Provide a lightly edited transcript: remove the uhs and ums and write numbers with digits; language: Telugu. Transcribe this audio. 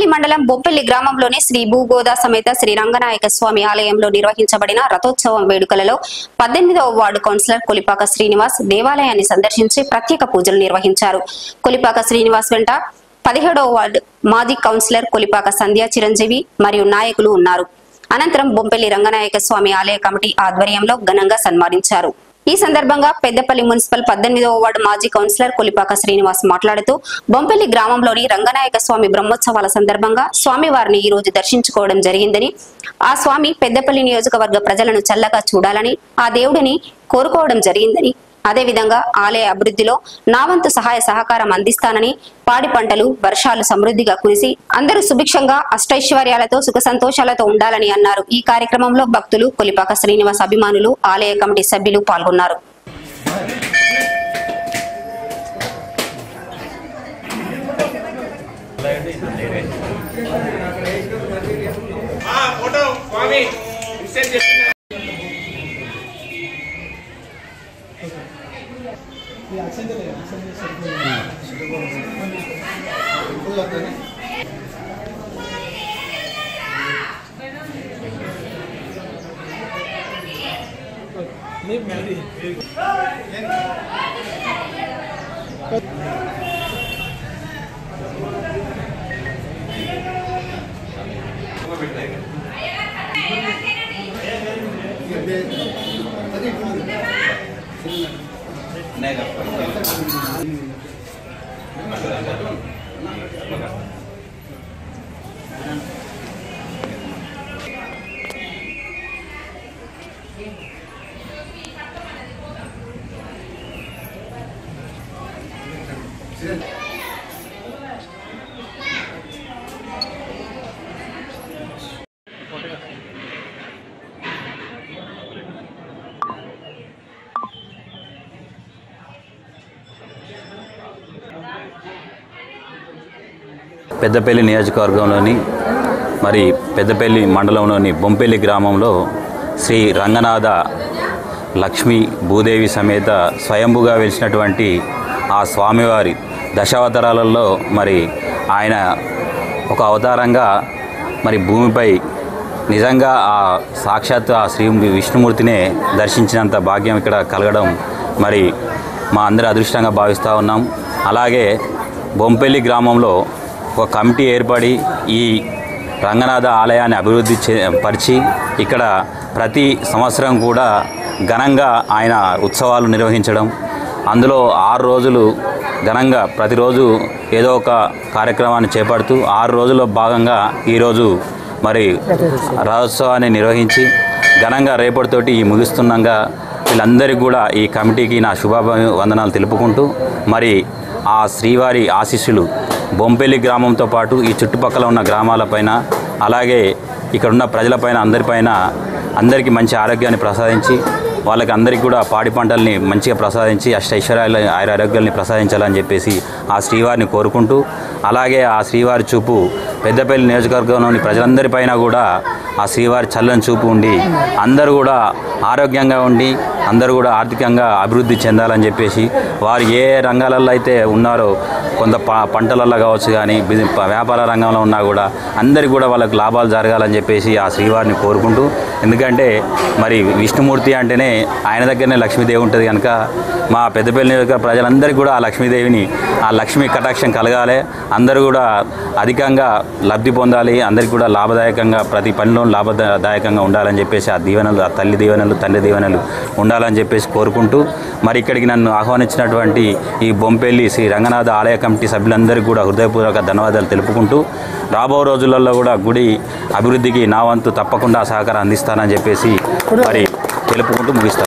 పెద్దపల్లి మండలం బొంపెల్లి గ్రామంలోని శ్రీ భూగోదా సమేత శ్రీ రంగనాయక స్వామి ఆలయంలో నిర్వహించబడిన రథోత్సవం వేడుకలలో 18వ వార్డు కౌన్సిలర్ కొలిపాక శ్రీనివాస్ దేవాలయాన్ని సందర్శించి ప్రత్యేక పూజలు నిర్వహించారు. కొలిపాక శ్రీనివాస్ వెంట 17వ వార్డు మాజీ కౌన్సిలర్ కొలిపాక సంధ్యా చిరంజీవి మరియు నాయకులు ఉన్నారు. అనంతరం బొంపెల్లి రంగనాయక స్వామి ఆలయ కమిటీ ఆధ్వర్యంలో ఘనంగా సన్మానించారు. ఈ సందర్భంగా పెద్దపల్లి మున్సిపల్ 18వ వార్డు మాజీ కౌన్సిలర్ కొలిపాక శ్రీనివాస్ మాట్లాడుతూ బొంపెల్లి గ్రామంలోని రంగనాయక స్వామి బ్రహ్మోత్సవాల సందర్భంగా స్వామివారిని ఈ రోజు దర్శించుకోవడం జరిగిందని, ఆ స్వామి పెద్దపల్లి నియోజకవర్గ ప్రజలను చల్లగా చూడాలని ఆ దేవుడిని కోరుకోవడం జరిగిందని, అదేవిధంగా ఆలయ అభివృద్ధిలో నా వంతు సహాయ సహకారం అందిస్తానని, పాడి పంటలు వర్షాలు సమృద్ధిగా కురిసి అందరూ సుభిక్షంగా అష్టైశ్వర్యాలతో సుఖ సంతోషాలతో ఉండాలని అన్నారు. ఈ కార్యక్రమంలో భక్తులు, కొలిపాక శ్రీనివాస్ అభిమానులు, ఆలయ కమిటీ సభ్యులు పాల్గొన్నారు. పెద్దపల్లి నియోజకవర్గంలోని మరి పెద్దపల్లి మండలంలోని బొంపెల్లి గ్రామంలో శ్రీ రంగనాథ లక్ష్మీ భూదేవి సమేత స్వయంభుగా వెలిసినటువంటి ఆ స్వామివారి దశావతారాలలో మరి ఆయన ఒక అవతారంగా మరి భూమిపై నిజంగా ఆ సాక్షాత్ ఆ శ్రీ విష్ణుమూర్తినే దర్శించినంత భాగ్యం ఇక్కడ కలగడం మరి మా అందరి అదృష్టంగా భావిస్తూ ఉన్నాం. అలాగే బొంపెల్లి గ్రామంలో ఒక కమిటీ ఏర్పడి ఈ రంగనాథ ఆలయాన్ని అభివృద్ధి పరిచి ఇక్కడ ప్రతి సంవత్సరం కూడా ఘనంగా ఆయన ఉత్సవాలు నిర్వహించడం, అందులో 6 రోజులు ఘనంగా ప్రతిరోజు ఏదో ఒక కార్యక్రమాన్ని చేపడుతూ 6 రోజుల్లో భాగంగా ఈరోజు మరి రథోత్సవాన్ని నిర్వహించి ఘనంగా రేపటితోటి ఈ ముగిస్తుండగా వీళ్ళందరికీ కూడా ఈ కమిటీకి నా శుభాభివందనాలు తెలుపుకుంటూ మరి ఆ శ్రీవారి ఆశీస్సులు బొంపెల్లి గ్రామంతో పాటు ఈ చుట్టుపక్కల ఉన్న గ్రామాలపైన అలాగే ఇక్కడున్న ప్రజలపైన అందరికీ మంచి ఆరోగ్యాన్ని ప్రసాదించి వాళ్ళకి అందరికీ కూడా పాడి పంటల్ని మంచిగా ప్రసాదించి అష్టైశ్వర్యాలు ఆరోగ్యాన్ని ప్రసాదించాలని చెప్పేసి ఆ శ్రీవారిని కోరుకుంటూ, అలాగే ఆ శ్రీవారి చూపు పెద్దపల్లి నియోజకవర్గంలోని ప్రజలందరిపైన కూడా ఆ శ్రీవారి చల్లని చూపు ఉండి అందరూ కూడా ఆరోగ్యంగా ఉండి అందరూ కూడా ఆర్థికంగా అభివృద్ధి చెందాలని చెప్పేసి వారు ఏ రంగాలలో అయితే ఉన్నారో కొంత పంటలలో కావచ్చు కానీ వ్యాపార రంగంలో ఉన్నా కూడా అందరికీ కూడా వాళ్ళకు లాభాలు జరగాలని చెప్పేసి ఆ శ్రీవారిని కోరుకుంటూ, ఎందుకంటే మరి విష్ణుమూర్తి అంటేనే ఆయన దగ్గరనే లక్ష్మీదేవి ఉంటుంది కనుక మా పెద్దపల్లి నియోజకవర్గ ప్రజలందరికీ కూడా ఆ లక్ష్మీదేవిని ఆ లక్ష్మీ కటాక్షం కలగాలి, అందరూ కూడా అధికంగా లబ్ధి పొందాలి, అందరికీ కూడా లాభదాయకంగా ప్రతి పనిలో లాభదాయకంగా ఉండాలని చెప్పేసి ఆ దీవెనలు ఆ తల్లి దీవెనలు తండ్రి దీవెనలు ఉండాలని చెప్పేసి కోరుకుంటూ మరి ఇక్కడికి నన్ను ఆహ్వానించినటువంటి ఈ బొంపెల్లి శ్రీ రంగనాథ ఆలయ కమిటీ సభ్యులందరికీ కూడా హృదయపూర్వక ధన్యవాదాలు తెలుపుకుంటూ రాబో రోజులలో కూడా గుడి అభివృద్ధికి నా వంతు తప్పకుండా సహకారం అందిస్తానని చెప్పేసి మరి తెలుపుకుంటూ ముగిస్తాను.